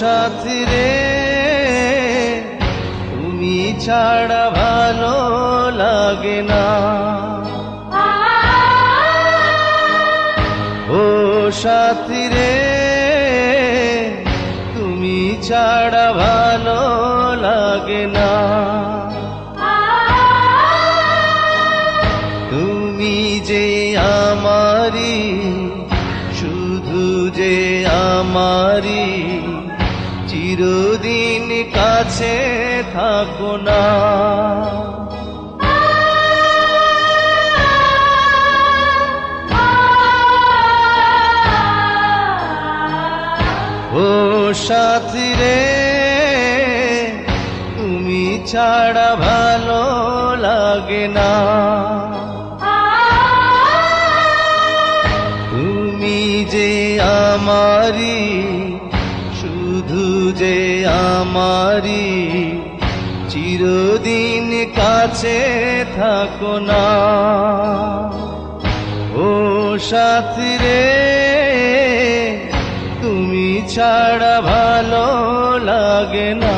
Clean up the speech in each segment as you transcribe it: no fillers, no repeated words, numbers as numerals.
সাথী রে তুমি ছাড়া ভালো লাগে না। ও সাথী রে তুমি ছাড়া ভালো লাগে না। তুমি যে আমারি, শুধু যে আমারি, চিরদিন কাছে থাকো না। ও সাথী রে তুমি ছাড়া ভালো লাগে না। তুমি যে আমারি, শুধু যে আমারি, চিরদিন কাছে থাকো না। ও সাথী রে তুমি ছাড়া ভালো লাগে না।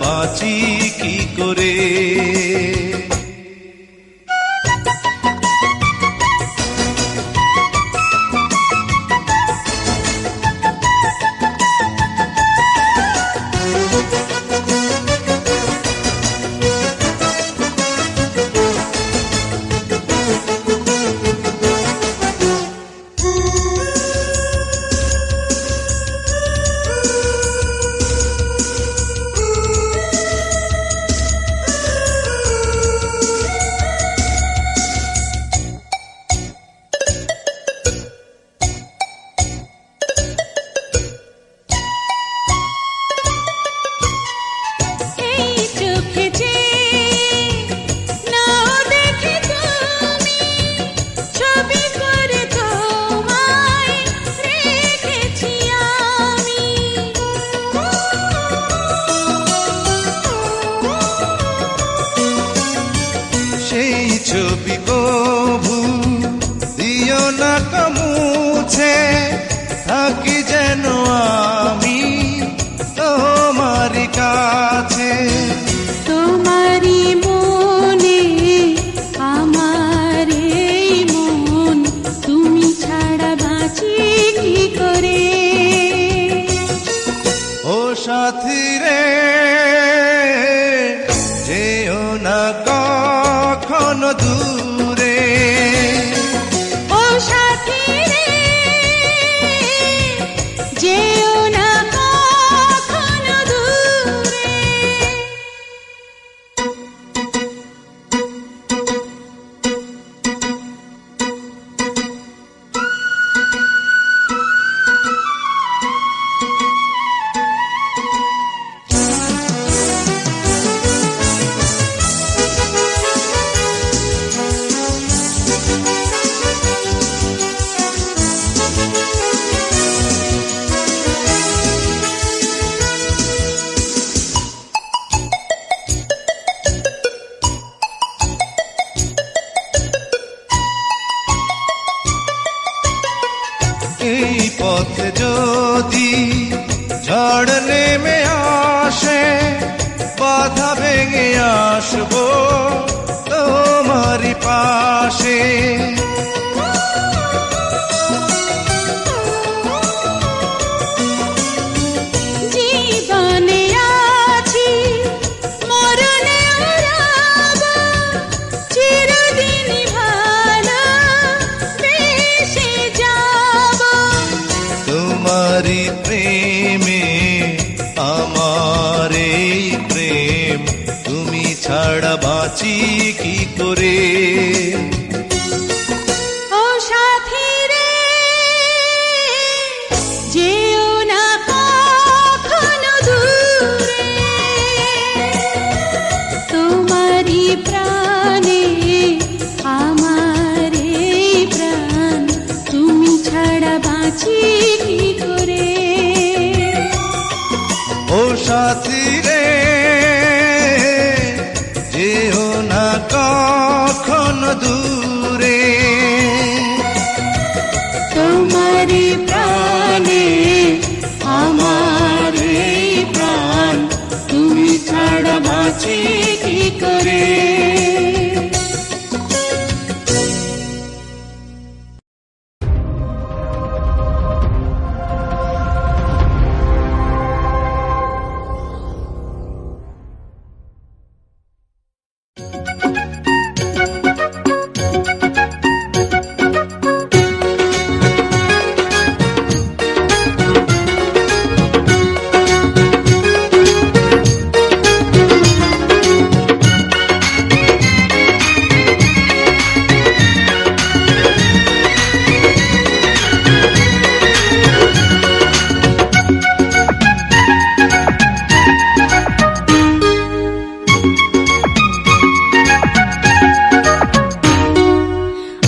বাঁচি কি করে। ছবি কবু দিও না কমুছে, থাকি যেন আমি তোমারি কাছে। তোমারি মনে আমার এই মন, তুমি ছাড়া বাঁচি কি করে। ও সাথী রে যেও না কখনো দূরে। ও সাথী রে যেও না কখনো দূরে। ঝড় নেমে আসে বাধা ভেঙে আসবো তোমারই পাশে। জীবনে আছি মরণে রব, চিরদিনই ভালো বেসে যাব। তোমারই প্রেমে আমার এই প্রেম, তুমি ছাড়া বাঁচি কি করে। ও সাথী রে, যেও না কখনো দূরে, তোমারই প্রাণে আমার এই প্রাণ, তুমি ছাড়া বাঁচি কি করে। ও সাথী রে, যেও না কখনো দূরে, তোমারই প্রাণে আমার এই প্রাণ, তুমি ছাড়া বাঁচি কি করে।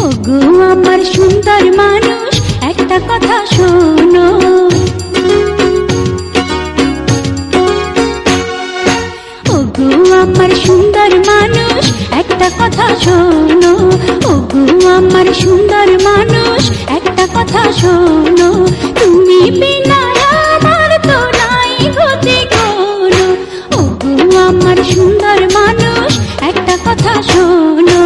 ওগো আমার সুন্দর মানুষ, একটা কথা শোনো। ওগো আমার সুন্দর মানুষ, একটা কথা শোনো। ওগো আমার সুন্দর মানুষ, একটা কথা শোনো। তুমি বিনা আমার তো নাই গতি কোনো। ওগো আমার সুন্দর মানুষ, একটা কথা শোনো।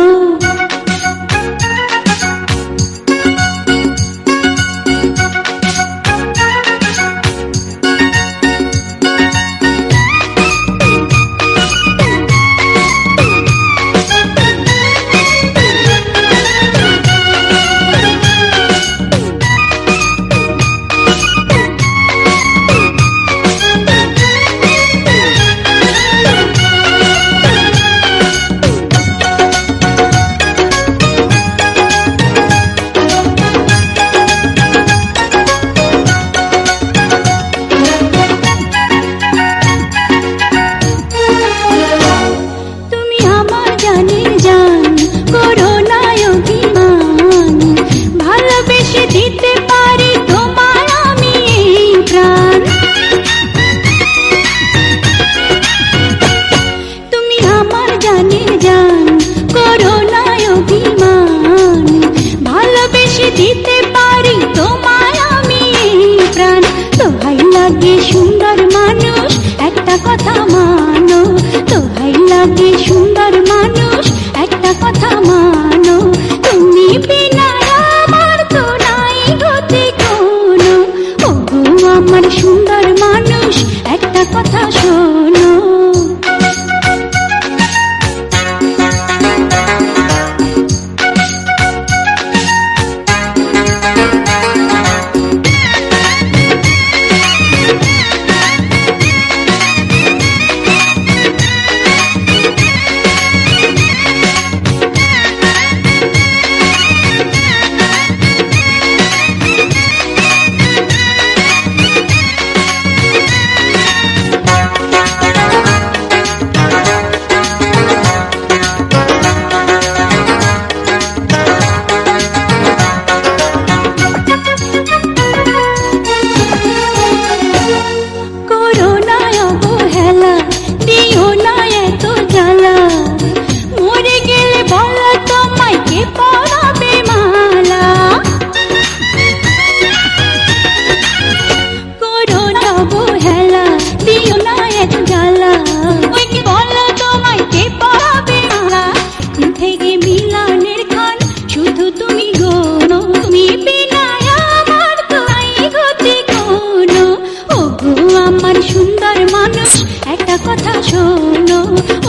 আমার সুন্দর মানুষ একটা কথা শোনো,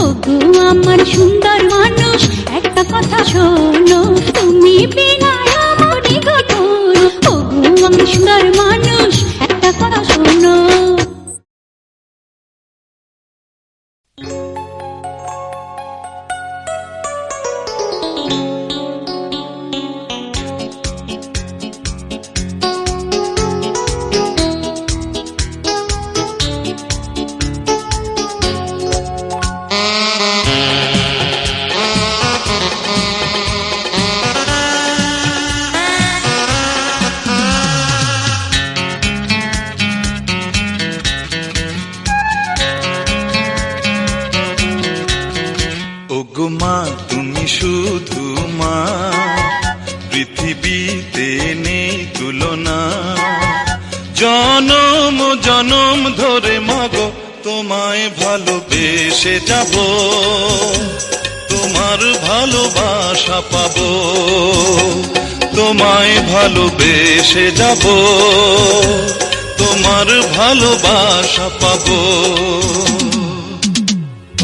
ওগো আমার সুন্দর মানুষ একটা কথা শোনো, তুমি বিনা মনে গঠন, ওগো আমার সুন্দর মানুষ একটা কথা শোনো। ওগো মা তুমি শুধু মা, পৃথিবীতে নেই তুলনা। জনম জনম ধরে মাগো তোমায় ভালোবেসে যাব, তোমার ভালোবাসা পাবো, তোমায় ভালোবেসে যাব, তোমার ভালোবাসা পাবো।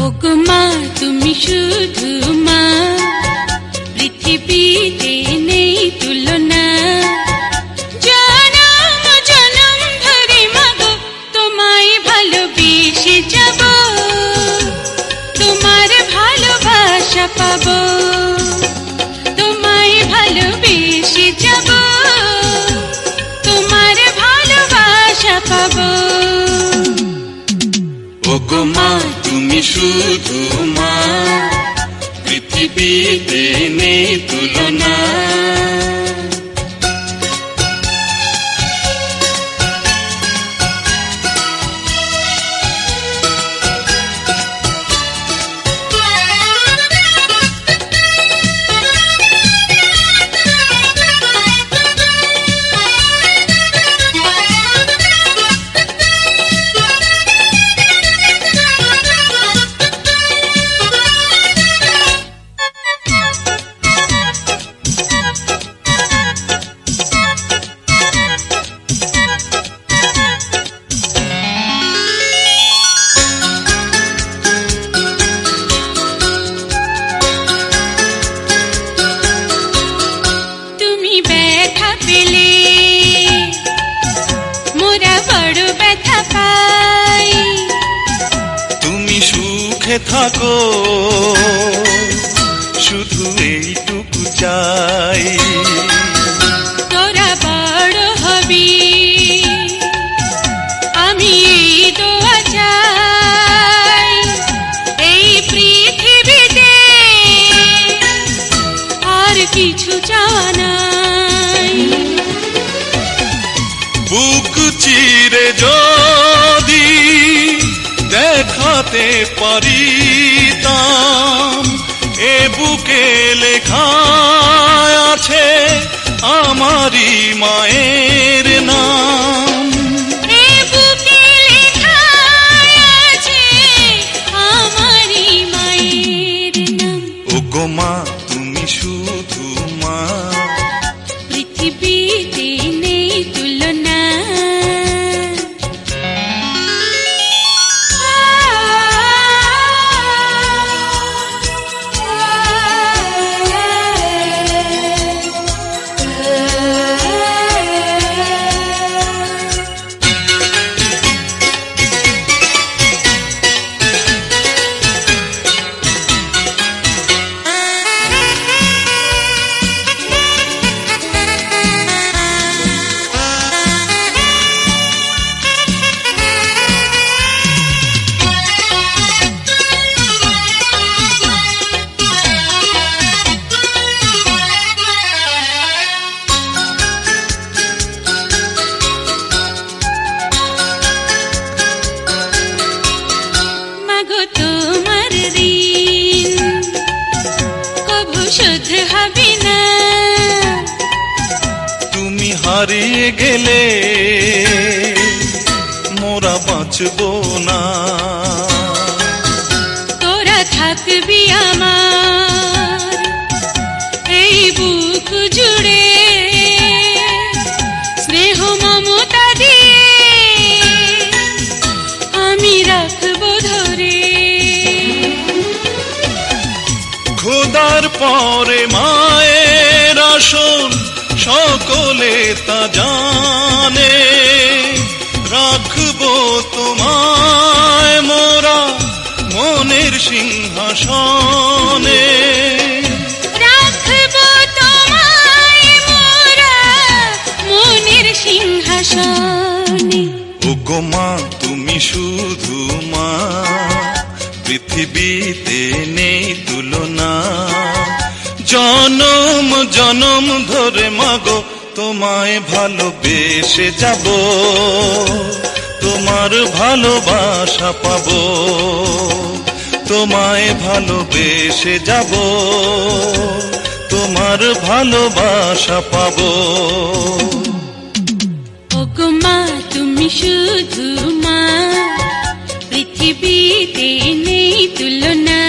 ওগো মা তুমি শুধু মা, পৃথিবীতে নেই তুলনা। জনম জনম ধরে মাগো তোমায় ভালোবেসে যাব, তোমার ভালোবাসা পাবো, তোমায় ভালোবেসে যাব, তোমার ভালোবাসা পাবো। ওগো মা তুমি শুধু মা, পৃথিবীতে নেই তুলনা। থাকো শুধু এইটুকু চাই, তোরা বড় হবি আমি এই দোয়া চাই, এই পৃথিবীতে আর কিছু চাওয়া নাই। বুক চিরে যদি দেখাতে পারিতাম, এ বুকে লেখা আছে আমারই মায়ের নাম, এ বুকে লেখা আছে আমারই মায়ের নাম। ওগো মা তুমি শুধু মা, পৃথিবীতে নেই তুলনা। তুমি হারিয়ে গেলে মোরা বাঁচবো না, তোরা থাকবি আমার এই বুক জুড়ে, স্নেহ মমতা দিয়ে পরে মায়ের আসন সকলে তা জানে, রাখবো তোমায় মোরা মনের সিংহাসনে। রাখবো তোমায় মোরা মনের সিংহাসনে। ওগো মা তুমি শুধু মা, পৃথিবীতে নেই তুলনা। জনম জনম ধরে মাগো তোমায় ভালোবেসে যাব, তোমার ভালোবাসা পাবো, তোমায় ভালোবেসে যাব, তোমার ভালোবাসা পাবো। ওগো মা তুমি শুধু মা, পৃথিবীতে নেই তুলনা।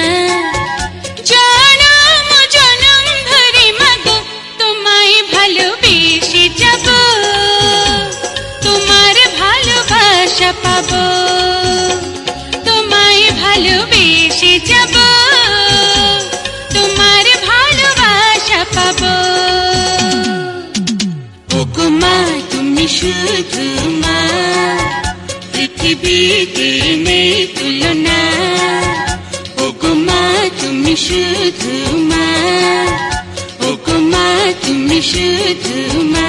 জনম জনম ধরে মাগো তোমায় ভালোবেসে যাব, তোমার ভালোবাসা পাবো, তোমায় ভালোবেসে যাব, তোমার ভালোবাসা পাবো। ওগো মা তুমি শুধু মা, পৃথিবীতে নেই তুলনা। ওগো মা তুমি শুধু মা, ওগো মা তুমি শুধু মা।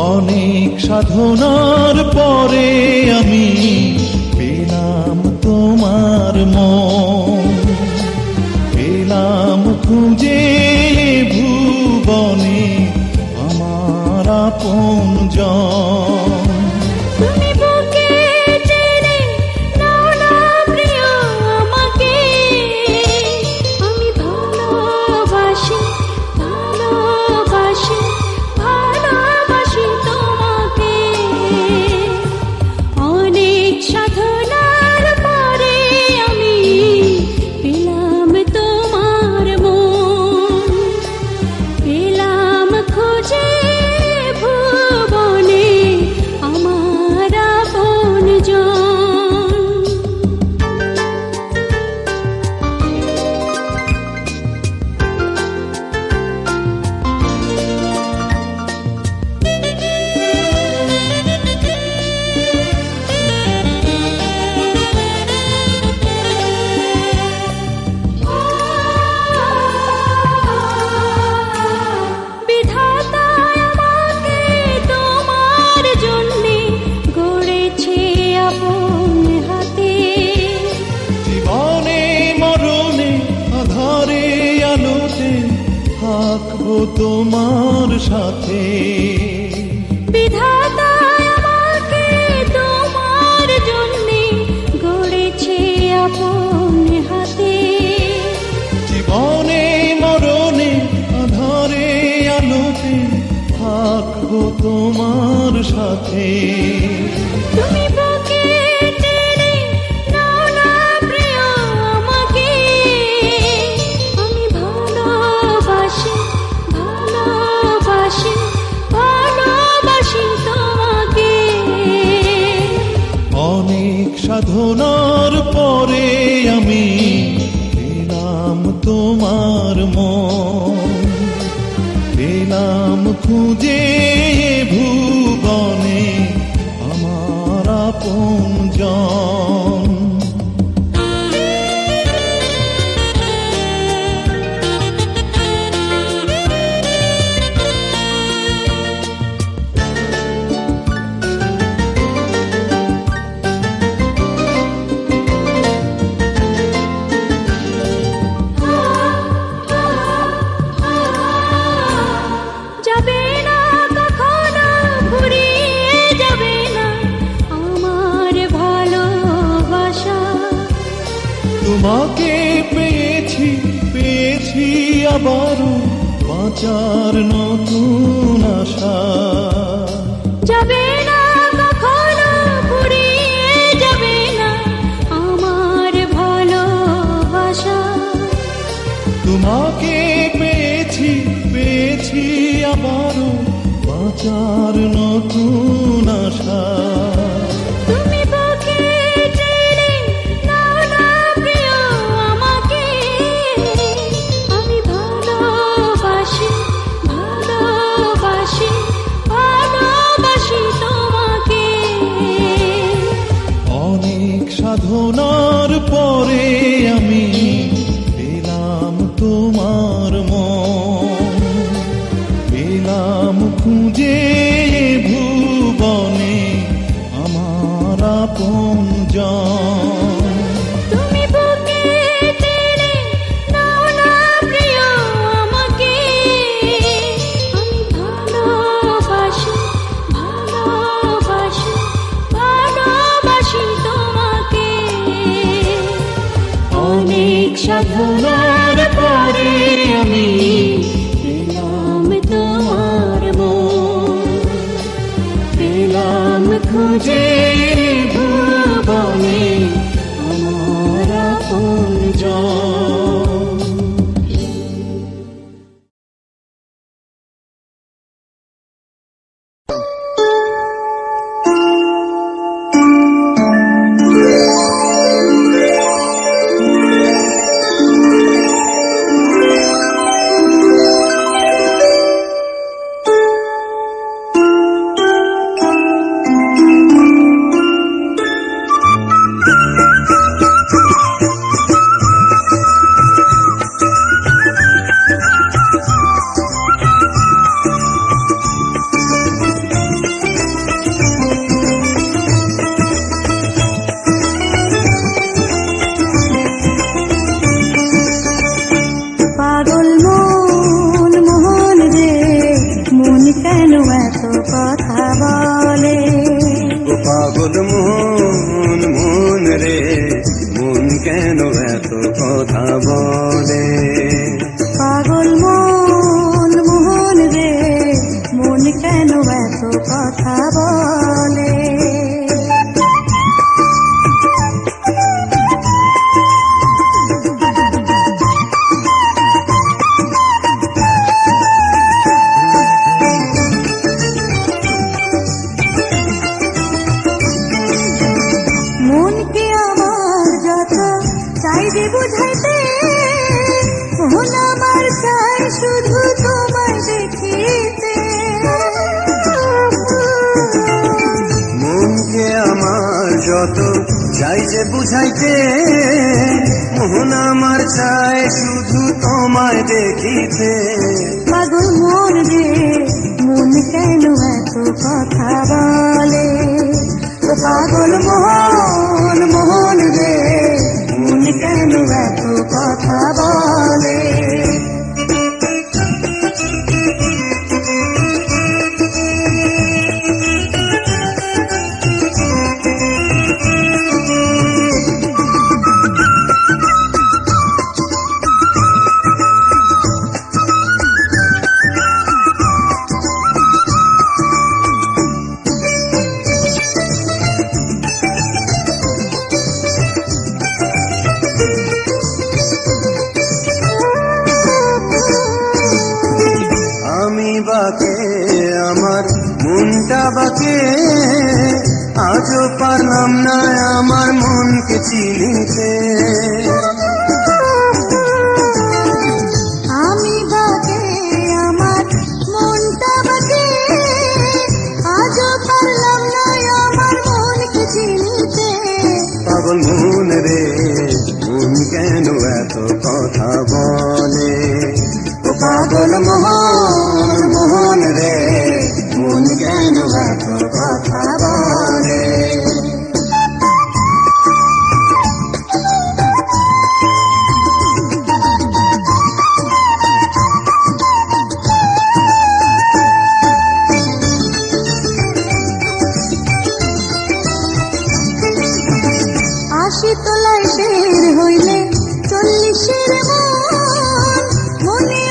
অনেক সাধনার পরে আমি পেলাম তোমার মন, পেলাম খুঁজে ভুবনে আমার আপনজন। তুমি বুকে টেনে নাও না প্রিয় আমাকে, আমি ভালোবাসি ভালোবাসি ভালোবাসি তোমাকে। অনেক সাধনার পরে আমি পেলাম তোমার মন, পেলাম খুঁজে ভুবনে আমার আপনজন। বিধাতা আমাকে তোমার জন্যে গড়েছে আপন হাতে, জীবনে মরণে আধারে আলোতে থাকবো তোমার সাথে। বিধাতা আমাকে তোমার জন্যে গড়েছে আপন হাতে, জীবনে মরণে আধারে আলোতে থাকবো তোমার সাথে। তুমি বুকে টেনে নাও না প্রিয় আমাকে, আমি ভালোবাসি ভালোবাসি ভালোবাসি তোমাকে। অনেক সাধনার পরে আমি পেলাম তোমার মন, পেলাম খুঁজে ভুবনে আমার আপনজন। যাবে না কখনো ঘুরিয়ে আবারও বাঁচার নতুন আশা। যাবে না কখনো ফুরিয়ে যাবে না আমার ভালোবাসা। তোমাকে পেয়েছি পেয়েছি আবারও বাঁচার নতুন আশা। তুমি বুকে টেনে নাও না প্রিয় আমাকে, আমি ভালোবাসি ভালোবাসি ভালোবাসি তোমাকে। অনেক সাধনার পরে আমি পেলাম তোমার মন, পেলাম খুঁজে ভুবনে আমার আপনজন। তুমি বুকে টেনে নাও না প্রিয় আমাকে, আমি ভালোবাসি ভালোবাসি ভালোবাসি তোমাকে। অনেক সাধনার পরে আমি পেলাম তোমার মন, পেলাম খুঁজে ভুবনে আমার আপনজন। পাগল মন মোহন রে, মন কেন এত কথা বলে? ও পাগল মন মন রে, মন কেন এত কথা বলে? পাগল মন মোহন রে, মন কেন এত কথা বলে? মনকে আমার যত চাই যে বুঝাইতে, মন আমার চাই শুধু তোমায় দেখিতে। মনকে আমার যত চাই যে বুঝাইতে, মোহন আমার চায় শুধু তোমায় দেখিতে। পাগল মন রে, মন কেন এত কথা বলে? ও পাগল মোহন মোহন রে, মন কেন এত কথা বলে? আমি বাকে আমার মনটা বাকে, আজও পারলাম না আমার মনকে চিনিতে। আমি বাকে আমার মনটা বাকে, আজও পারলাম না আমার মনকে চিনিতে। পাগল মন রে, মন কেন এত কথা বলে? ও পাগল মোহন মোহন রে, মন কেন এত কথা বলে? আশি তলায় শের হইলে 40-এর মন, মনে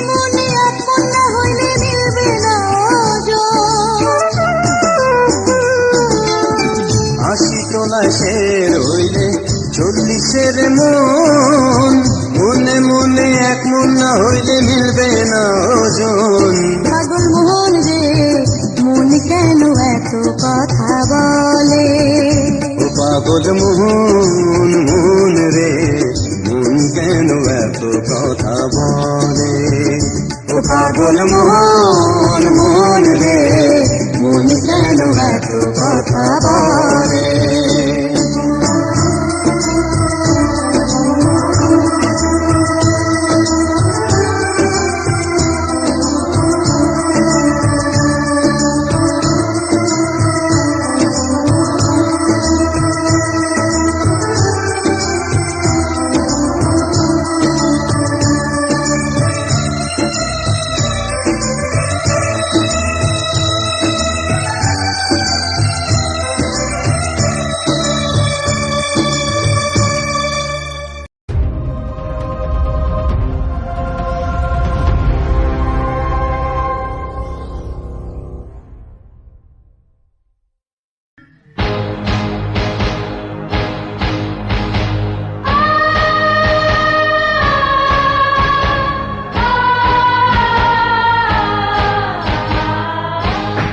এক মন না হইলে মিলবে না ওজন। পাগল মোহন রে মন কেন এত কথা বলে? ও পাগল মোহন মোহন রে মন কেন এত কথা বলে? ও পাগল মোহন মোহন রে মন কেন এত কথা বলে?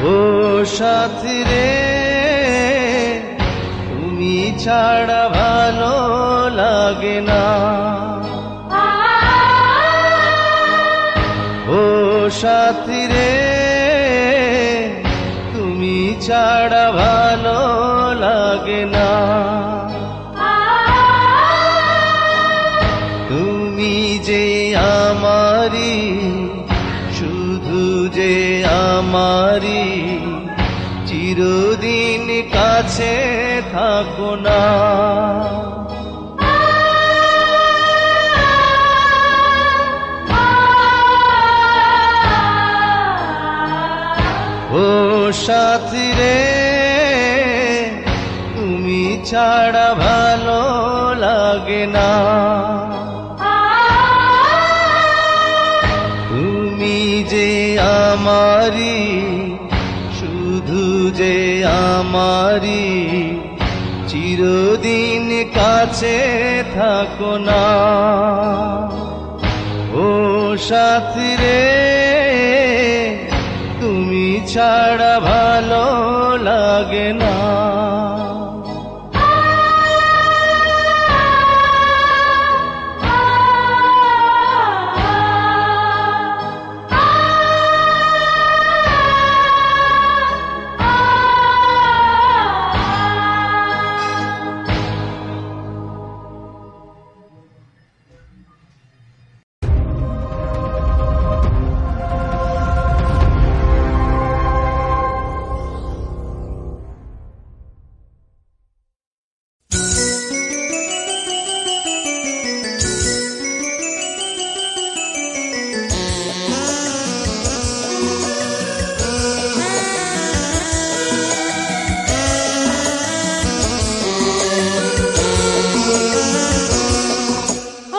ও সাথী রে তুমি ছাড়া ভালো লাগে না। ও সাথী রে তুমি ছাড়া ভালো লাগে না। তুমি যে আমারি শুধু যে আমারি চিরদিন কাছে থাকো না। ও সাথী রে তুমি ছাড়া ভালো লাগে না। তুমি যে আমারি শুধু যে আমারি চিরদিন কাছে থাকো না। ও সাথী রে তুমি ছাড়া ভালো লাগে না।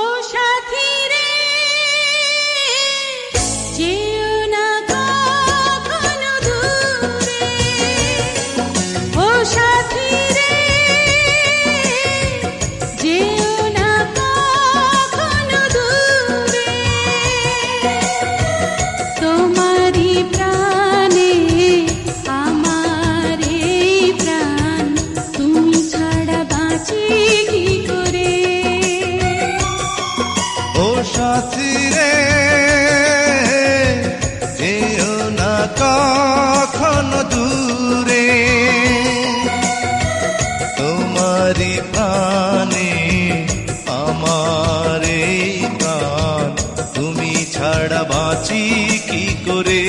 ও সাথী রে যেও না কখনো দূরে। ও সাথী রে যেও না কখনো দূরে। তোমারই প্রাণে আমার এই প্রাণ, তুমি ছাড়া বাঁচি কি করে? ও সাথী রে যেও না কখনো দূরে। তোমারি প্রাণে আমার এই প্রাণ, তুমি ছাড়া বাঁচি কি করে?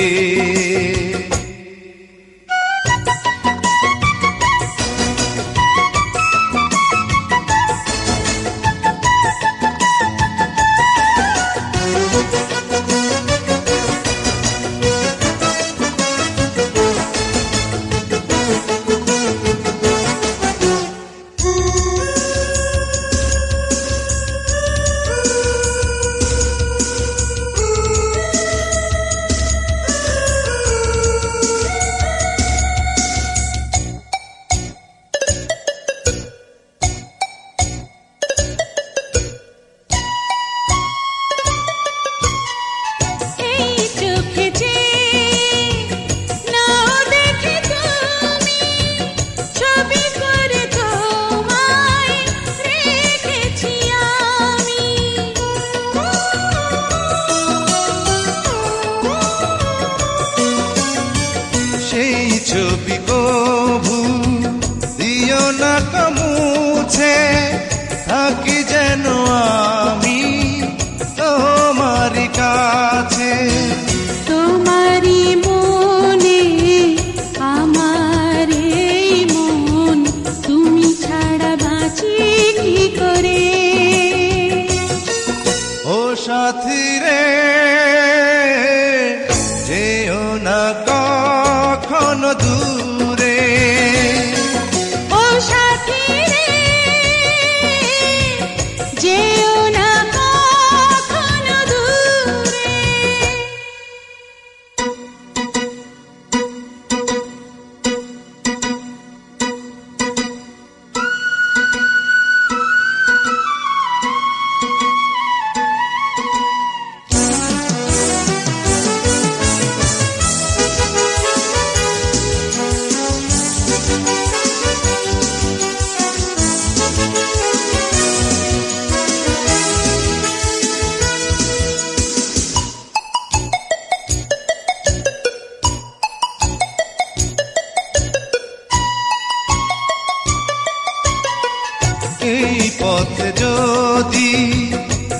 ছবি কভু দিও না কমুছে, থাকি যেন আমি তোমারই কাছে। তোমারই মনে আমার এই মন, তুমি ছাড়া বাঁচি কি করে? ও সাথী রে, যেও না কখনো দূরে। ও সাথী রে, যেও না কখনো দূরে। এই পথে যদি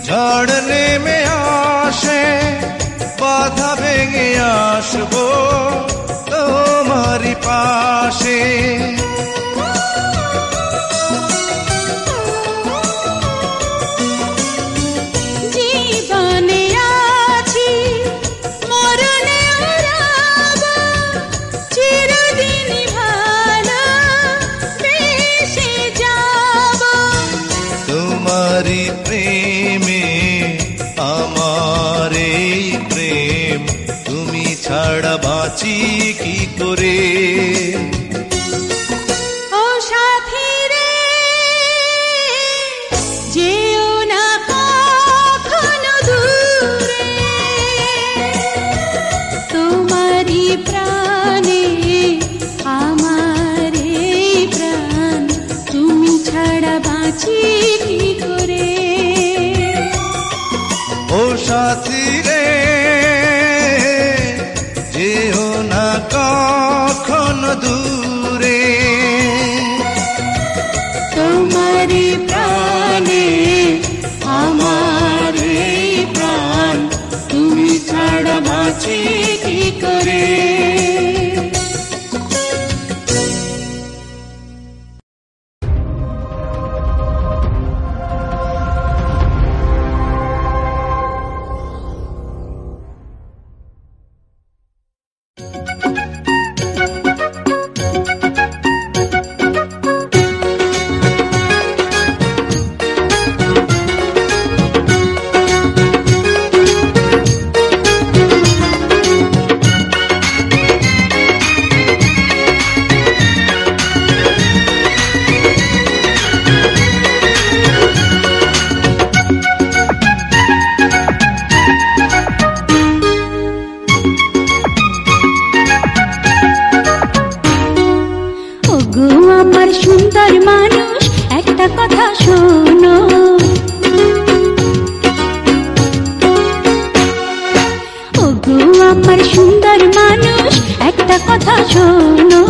ঝড় নেমে আসে, বাধা ভেঙে আসবো তোমারই পাশে। জীবনে আছি, মরণেও রব, চিরদিনই ভালো বেসে যাব। তোমারই প্রেমে আমার এই প্রেম, তুমি ছাড়া বাঁচি কি করে? ও সাথী রে, যেও না কখনো দূরে। তোমারই প্রাণে আমার এই প্রাণ, তুমি ছাড়া বাঁচি কি করে? ও সাথী রে, যেও না কখনো দূরে। তোমারই প্রাণে আমার এই প্রাণ, তুমি ছাড়া বাঁচি কি করে? ওগো আমার সুন্দর মানুষ, একটা কথা শোনো। ওগো আমার সুন্দর মানুষ, একটা কথা শোনো।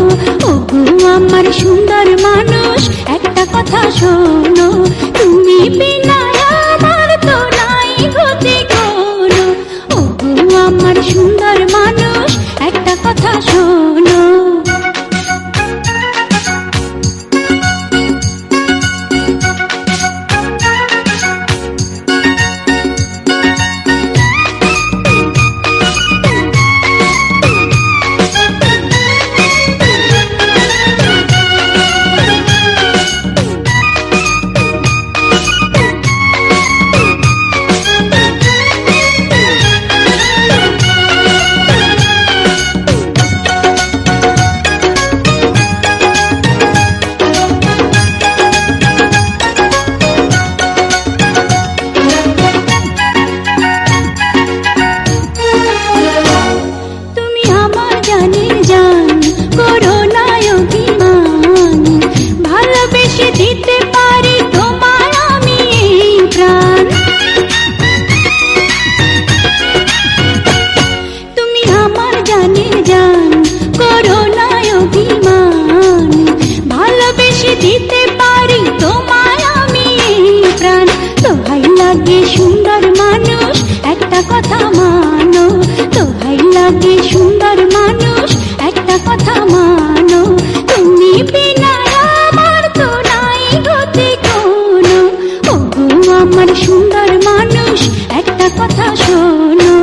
ওগো আমার সুন্দর মানুষ, একটা কথা শোনো। তুমি বিনা আমার তো নাই গতি কোনো। ওগো আমার সুন্দর মানুষ, একটা কথা শোনো। লাগে সুন্দর মানুষ একটা কথা মানো, দোহাই লাগে সুন্দর মানুষ একটা কথা মানো, তুমি বিনা আমার তো নাই গতি কোনো। ওগো আমার সুন্দর মানুষ একটা কথা শোনো।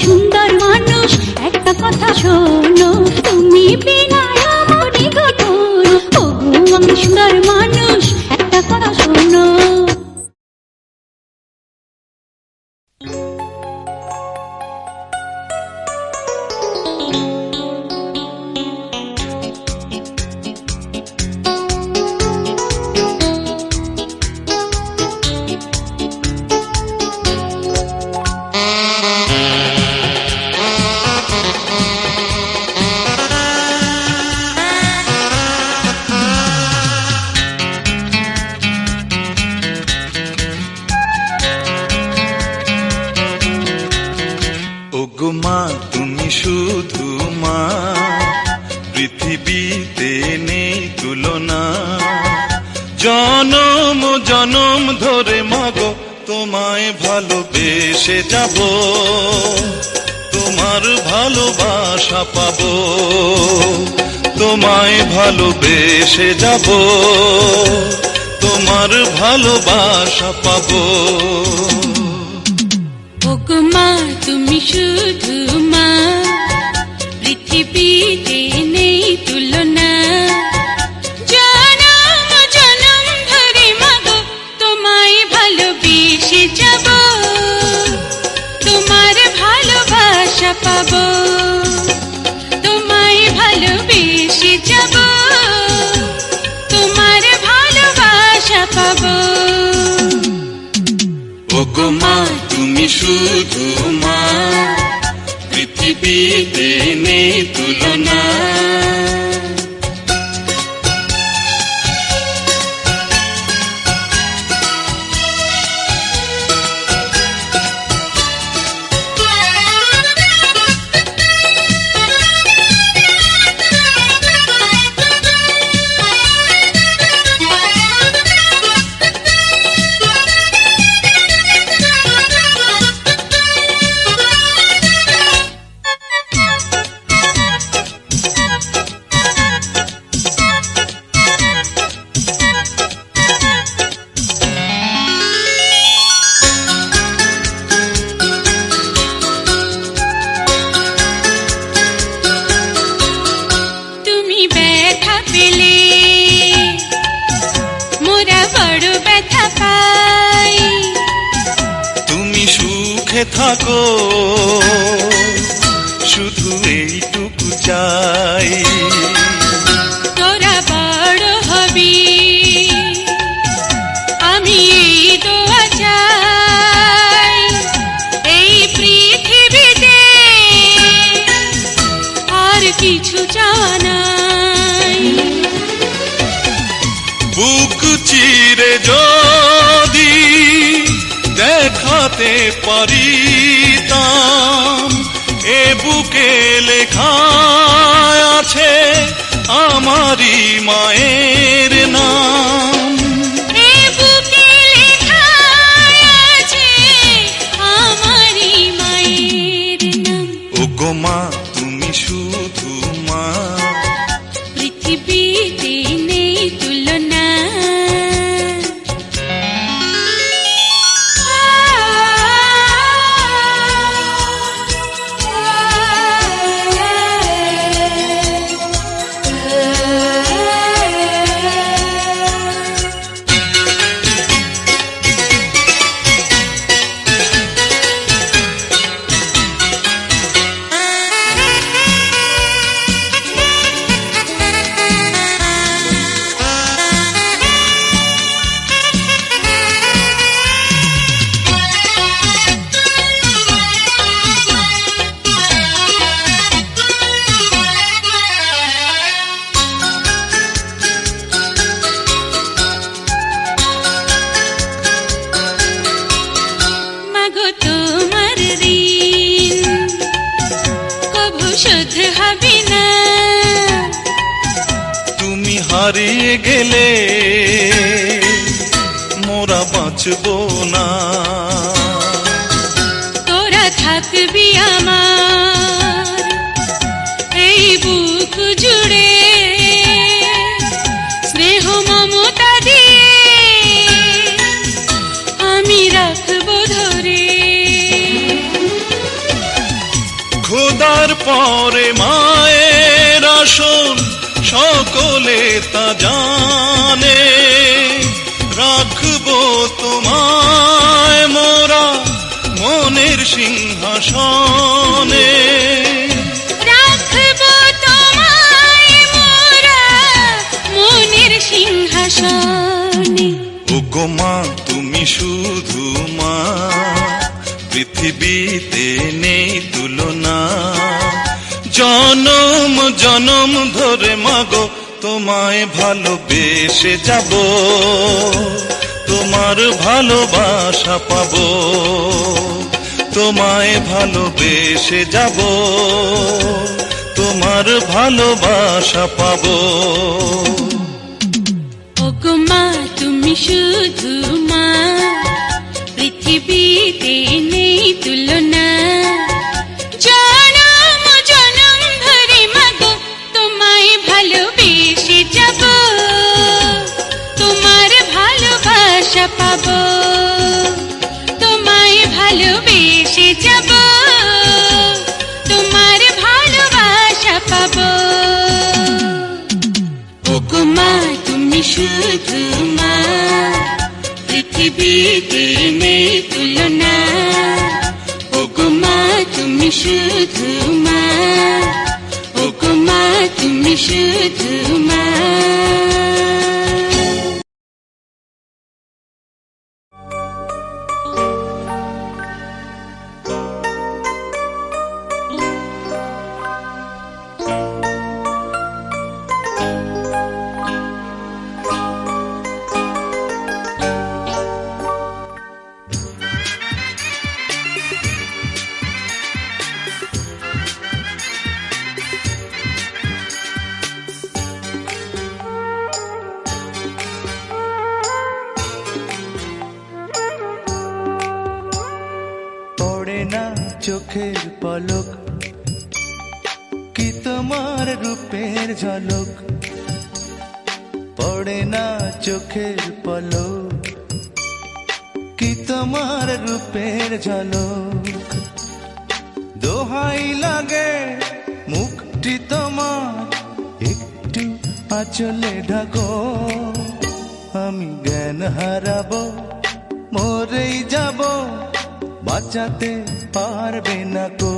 সুন্দর মানুষ একটা কথা শোনো, তুমি বিনা আমারই গঠন। ওগো আমি সুন্দর মানুষ একটা কথা শোনো। মা তুমি শুধু মা, পৃথিবীতে নেই তুলনা। জনম জনম ধরে মাগো তোমায় ভালোবেসে যাব, তোমার ভালোবাসা পাবো, তোমায় ভালোবেসে যাব, তোমার ভালোবাসা পাবো। ওগো মা তুমি শুধু মা, পৃথিবীতে নেই তুলনা। জনম জনম ধরে মাগো তোমায় ভালোবেসে যাব, তোমার ভালোবাসা পাবো, তোমায় ভালোবেসে যাব, তোমার ভালোবাসা পাবো। ওগো মা তুমি শুধু মা, পৃথিবীতে নেই তুলনা। থাকো শুধু এইটুকু চাই, তোরা বড় হবি আমি এই দোয়া চাই, এই পৃথিবীতে আর কিছু চাওয়া নাই। বুক চিরে যদি দেখাতে পারিতাম, এ বুকে লেখা আছে আমারই মায়ের নাম। এ বুকে মাগো তোমার ঋণ কবু শোধ হবে না। তুমি হারিয়ে গেলে মোরা বাঁচবো না। তোরা থাকবি আমার এই বুক জুড়ে, স্নেহ মমতা দিয়ে আমি রাখবো ধরে। খোদার পরে মায়ের আসন সকলে তা জানে, রাখবো তোমায় মোরা মনের সিংহাসনে। রাখবো তোমায় মোরা মনের সিংহাসনে। ওগো মা তুমি শুধু মা, পৃথিবীতে নেই তুলনা। জনম জনম ধরে মাগো তোমায় ভালোবেসে যাব, তোমার ভালোবাসা পাবো। তোমায় ভালোবেসে যাব, তোমার ভালোবাসা পাবো। ওগো মা তুমি শুধু মা, পৃথিবীতে নেই তুলনা। জনম জনম ধরে মাগো তোমায় ভালোবেসে যাব, তোমার ভালোবাসা পাবো। তোমায় ভালোবেসে যাব, তোমার ভালোবাসা পাবো। ওগো মা তুমি শুধু মা, পৃথিবীতে নেই তুলনা। ওগো মা তুমি শুধু মা, ওগো মা তুমি শুধু মা। পড়ে না চোখের পলক, কি তোমার রূপের ঝলক। পড়ে না চোখের পলক, কি তোমার রূপের ঝলক। দোহাই লাগে মুখটি তোমার, একটু আঁচলে ঢাকো। আমি জ্ঞান হারাবো, মরেই যাব, বাঁচাতে পারবে না কো।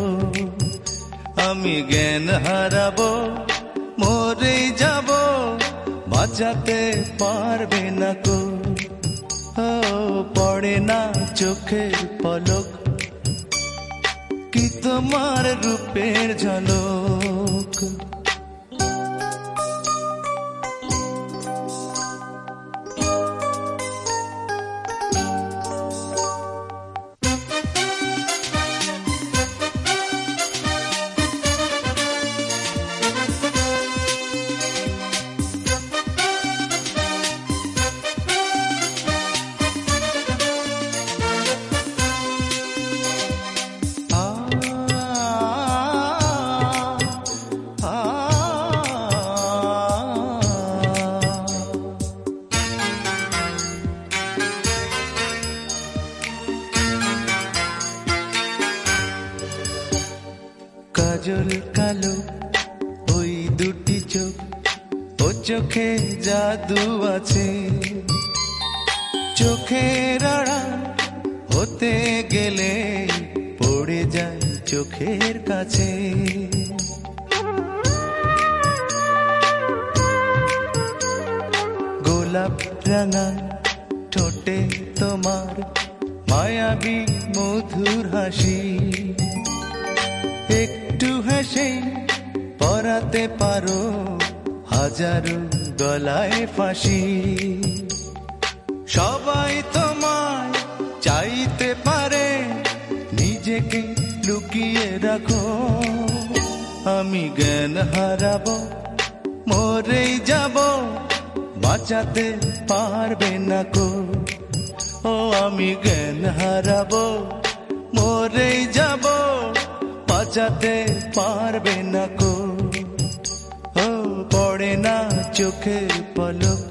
আমি জ্ঞান হারাবো, মরেই যাব, বাঁচাতে পারবে না কো। ও পড়ে না চোখের পলক, কি তোমার রূপের ঝলক। কাজল কালো ওই দুটি চোখ, ও চোখে জাদু আছে। চোখের আড়াল হতে গেলে পড়ে যায় চোখের কাছে। গোলাপ রাঙা ঠোঁটে তোমার মায়াবী মধুর হাসি। একটু হেসে পরাতে পারো হাজারো গলায় ফাঁসি। সবাই তোমায় চাইতে পারে, চোখে লুকিয়ে রাখো, আমি জ্ঞান হারাবো, মরেই যাব, বাঁচাতে পারবে না কো। ও আমি জ্ঞান হারাবো, মরেই যাব, বাঁচাতে পারবে না কো। ও পড়ে না চোখের পলক,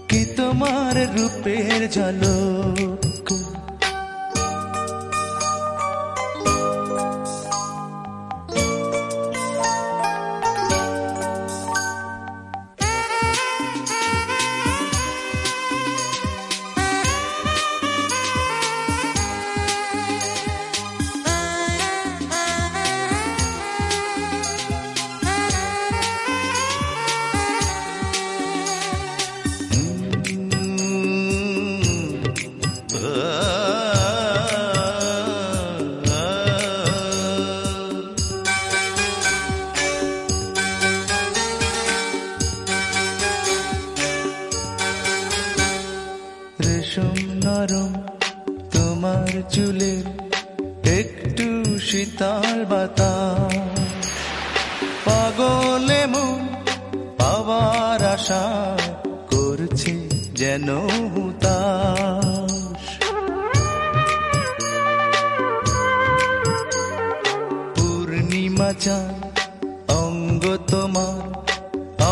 কি তোমার রূপের ঝলক। রেশম নরম তোমার চুলের একটু শীতল বাতাস, পাগলে মন পাওয়ার আশা করছে যেন হুতাশ। পূর্ণিমা চাঁদ অঙ্গ তোমার,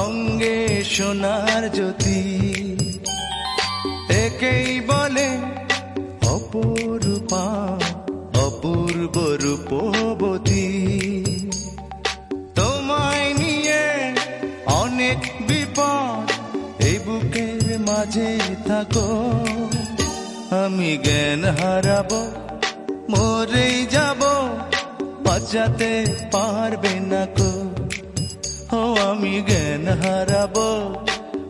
অঙ্গে সোনার জ্যোতি, একেই বলে অপরূপা, অপূর্ব রূপবতী। তোমায় নিয়ে অনেক বিপদ, এই বুকের মাঝে থাকো, আমি জ্ঞান হারাবো, মরেই যাব, বাঁচাতে পারবে না কো। ও আমি জ্ঞান হারাবো,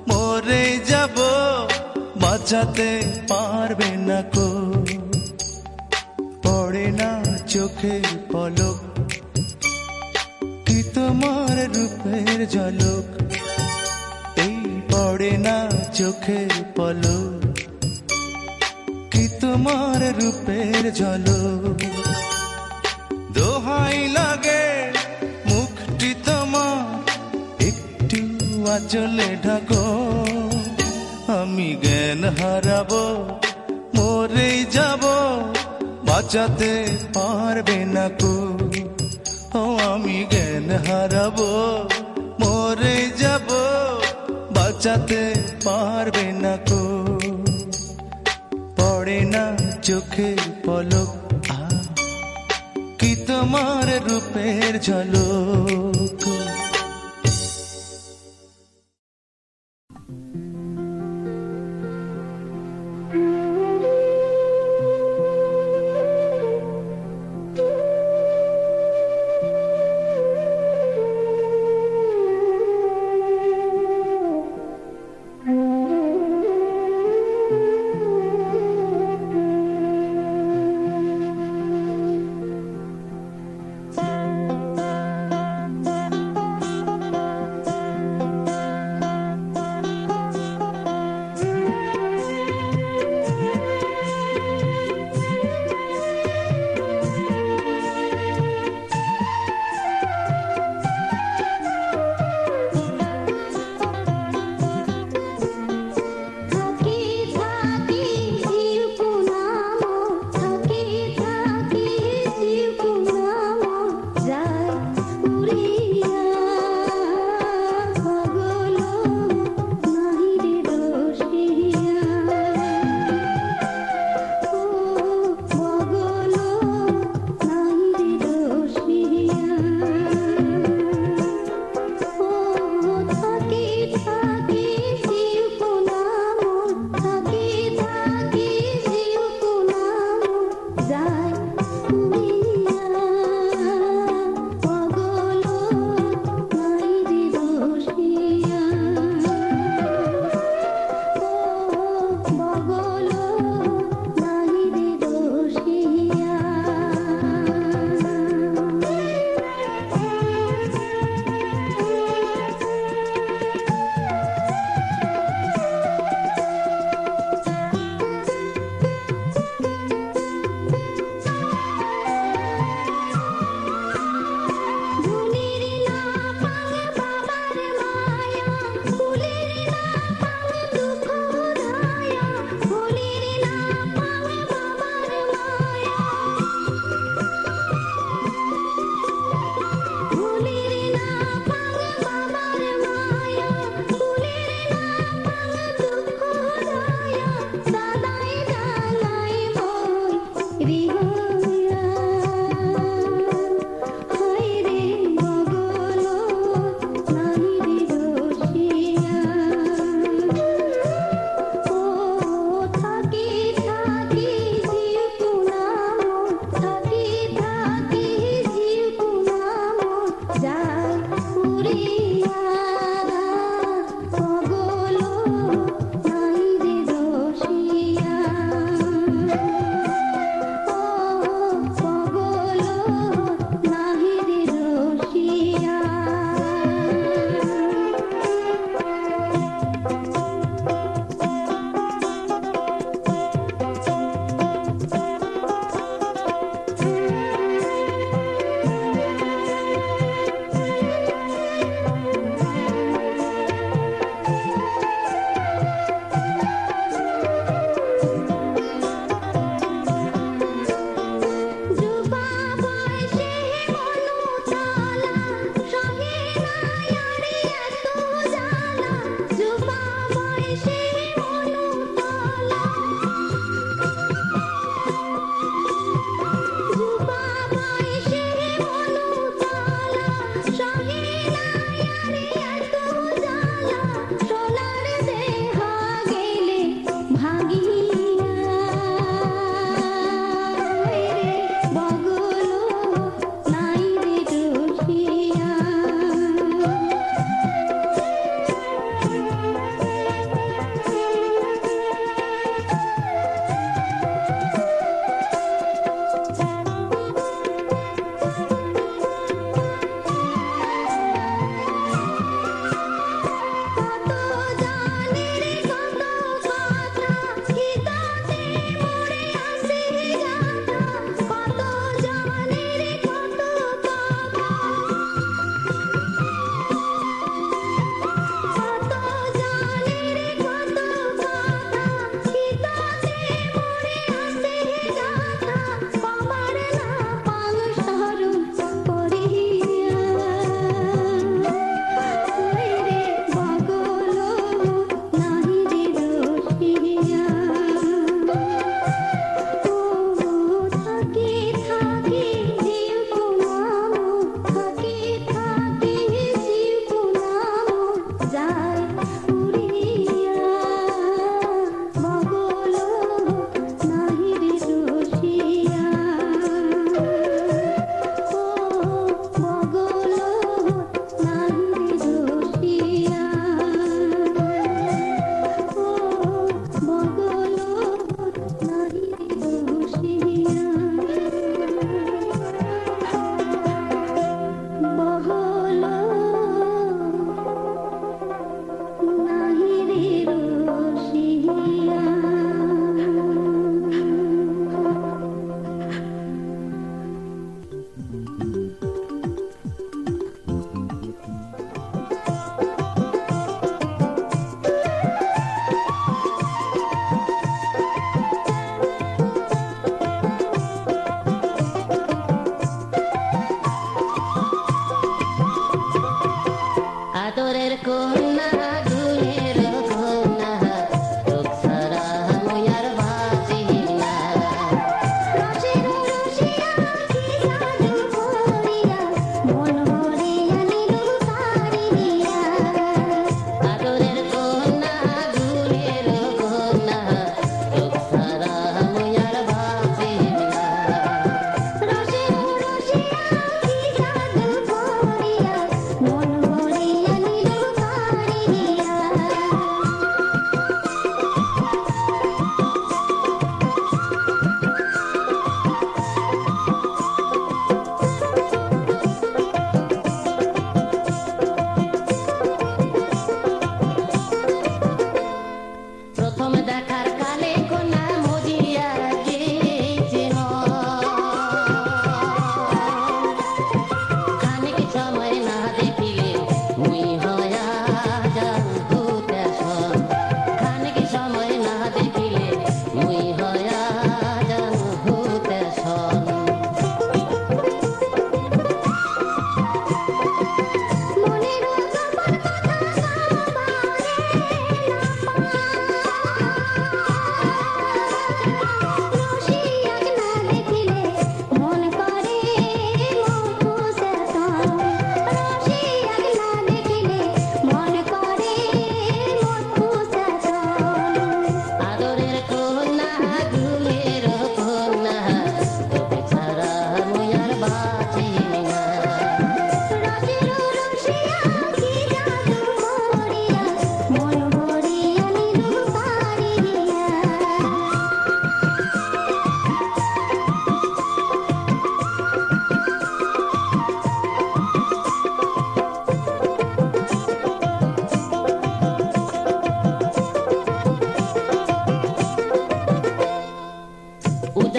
মরেই যাব, বাঁচাতে পারবে না কো। পড়ে না চোখের পলক, কি তোমার রূপের ঝলক। এই পড়ে না চোখের পলক, কি তোমার রূপের ঝলক। দোহাই লাগে মুখটি তোমার, একটু আঁচলে ঢাকো, আমি জ্ঞান হারাবো, মরেই যাব, বাঁচাতে পারবে না কো। ও আমি জ্ঞান হারাবো, মরেই যাব, বাঁচাতে পারবে না কো। পড়ে না চোখের পলক, কি তোমার রূপের ঝলক।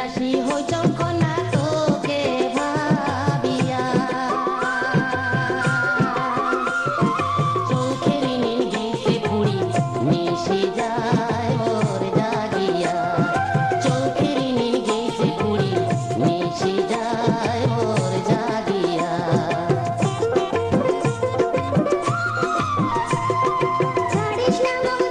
আসি হই চক্ষনা তোকে ভাবিয়া চোখের নীল গেছে পুরি মিশে যায় মোর জাগিয়া চোখের নীল গেছে পুরি মিশে যায় মোর জাগিয়া ছাড়িস না মন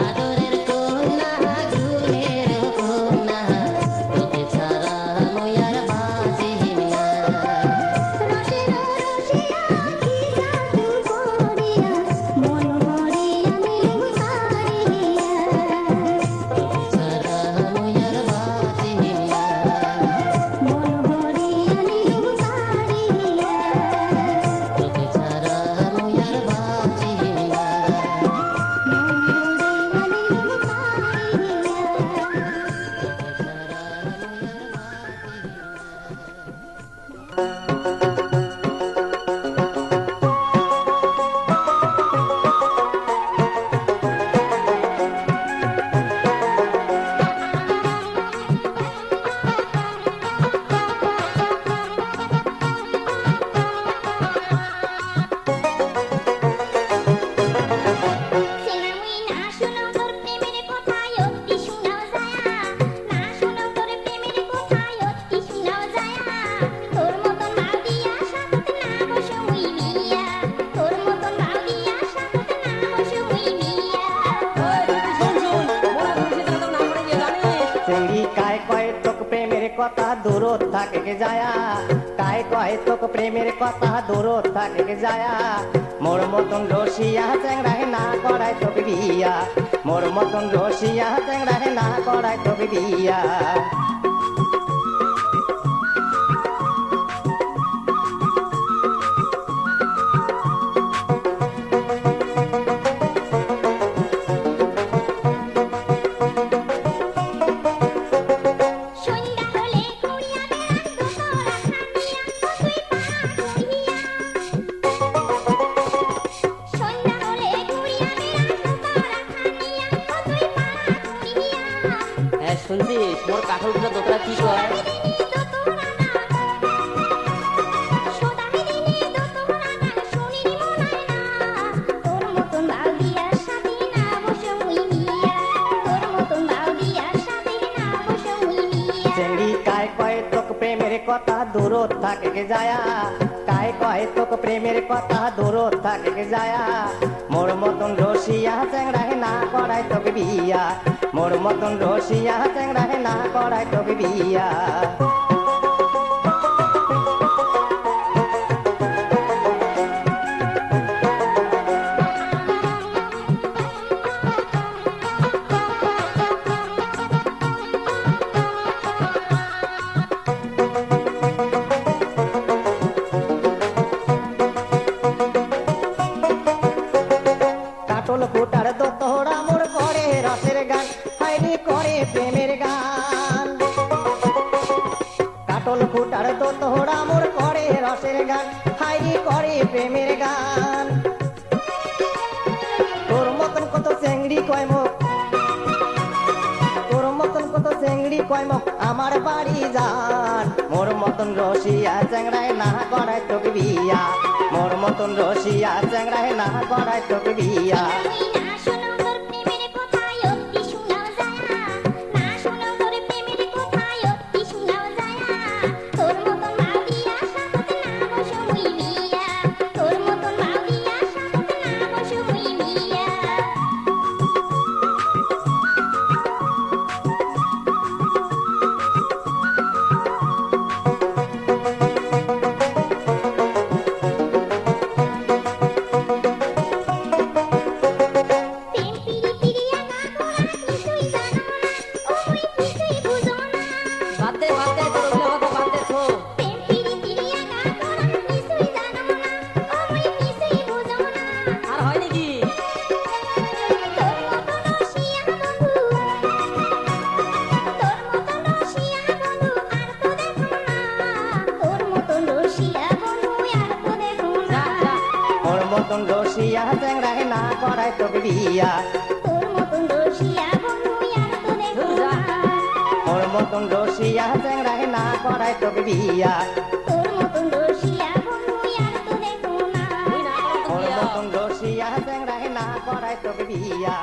আদরের কন্যা গুণের কন্যা তোকে ছাড়া মই আর বাঁচি না রসের রসিয়া কি জাদু করিয়া মন মরিয়া নিলু সারিয়া তোকে ছাড়া মই আর বাঁচি না মন মরিয়া নিলু সারিয়া তোকে ছাড়া মই আর বাঁচি না সিনামুই না শুনো তোর প্রেমের কথায় অতি শোনাও যায়া না শুনো তোর প্রেমের কথায় অতি শোনাও যায়া তোর মতন বাউদিয়া সাথে না বসো মুই মিয়া তোর মতন বাউদিয়া সাথে না বসো মুই মিয়া চেঙ্গি কায় কয় তোক প্রেমের কথা দূরত থাকে যায়া কায় কয় তোক প্রেমের কথা দূরত থাকে যায়া মোর মতন রসিয়া চেংড়ায় না করায় তোকে বিয়া মোর মতন রসিয়া চেংড়ায় না করায় তোকে বিয়া সন্ধ্যা হলে কুড়িয়া বেড়ান দোতরা খানিয়া কতই পাড়া করিয়া সন্ধ্যা হলে কুড়িয়া বেড়ান দোতরা খানিয়া কতই পাড়া করিয়া হ্যাঁ শুনছিস মোর কাঠলগুলো দোতরা কি কয় তোর মতন বাউদিয়ার সাথে না বসো মুই মিয়া তোর মতন বাউদিয়ার সাথে না বসো মুই মিয়া চেঙ্গি কায় কয় তোক প্রেমের কথা দূরত থাকে যায়া কায় কয় তোক প্রেমের কথা দূরত থাকে যায়া মোর মতন রসিয়া চেংড়ায় না করায় তোকে বিয়া মোর মতন রসিয়া চেংড়ায় না করায় তোকে বিয়া কাটল ফুটার দোতরা মোর করে রসের গান হাইনি করে প্রেমের গান কাটল ফুটার দোতরা মোর করে রসের গান হাইনি করে প্রেমের গান তোর মতন কত চেংড়ি কয় মুখ তোর মতন কত চেংড়ি কয় মুখ আমার বাড়ি যান মোর মতন রসিয়া চেংড়ায় না করায় তোকে বিয়া মোর মতন রসিয়া চেংড়ায় না করায় তোকে বিয়া তুই না শুনো তোর প্রেমের কথায় অতি শোনাও যায়া না শুনো তোর প্রেমের কথায় অতি শোনাও যায়া তোর মতন বাউদিয়ার সাথে না বসো মুই মিয়া তোর মতন বাউদিয়ার সাথে না বসো মুই মিয়া বিয়া তোর মতন রসিয়া বন্ধু আর তো দেখো না মোর মতন রসিয়া চ্যাংড়ায় না করাই তোকে বিয়া তোর মতন রসিয়া বন্ধু আর তো দেখো না মোর মতন রসিয়া চ্যাংড়ায় না করাই তোকে বিয়া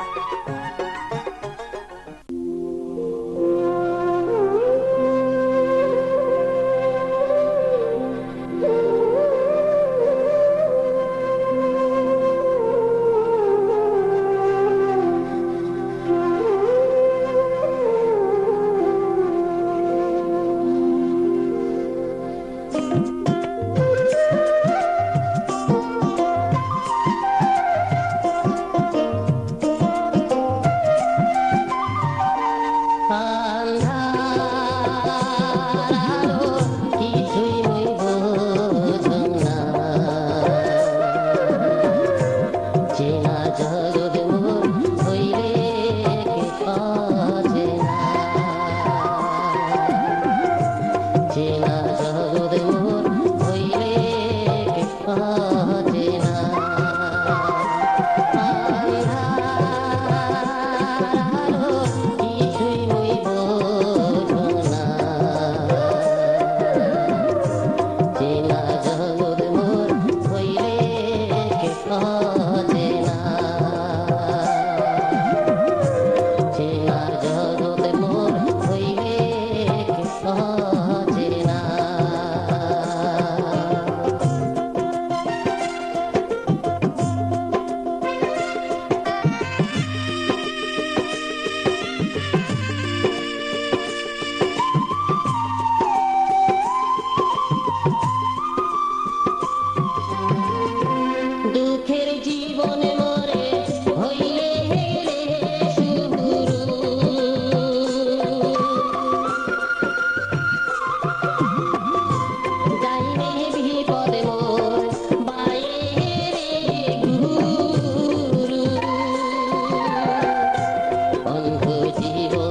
দুঃখের জীবনে মরে হইলে হেলে শুরু যাইবে বিপদে মোর বাইরে গুরু বন্ধু জীবন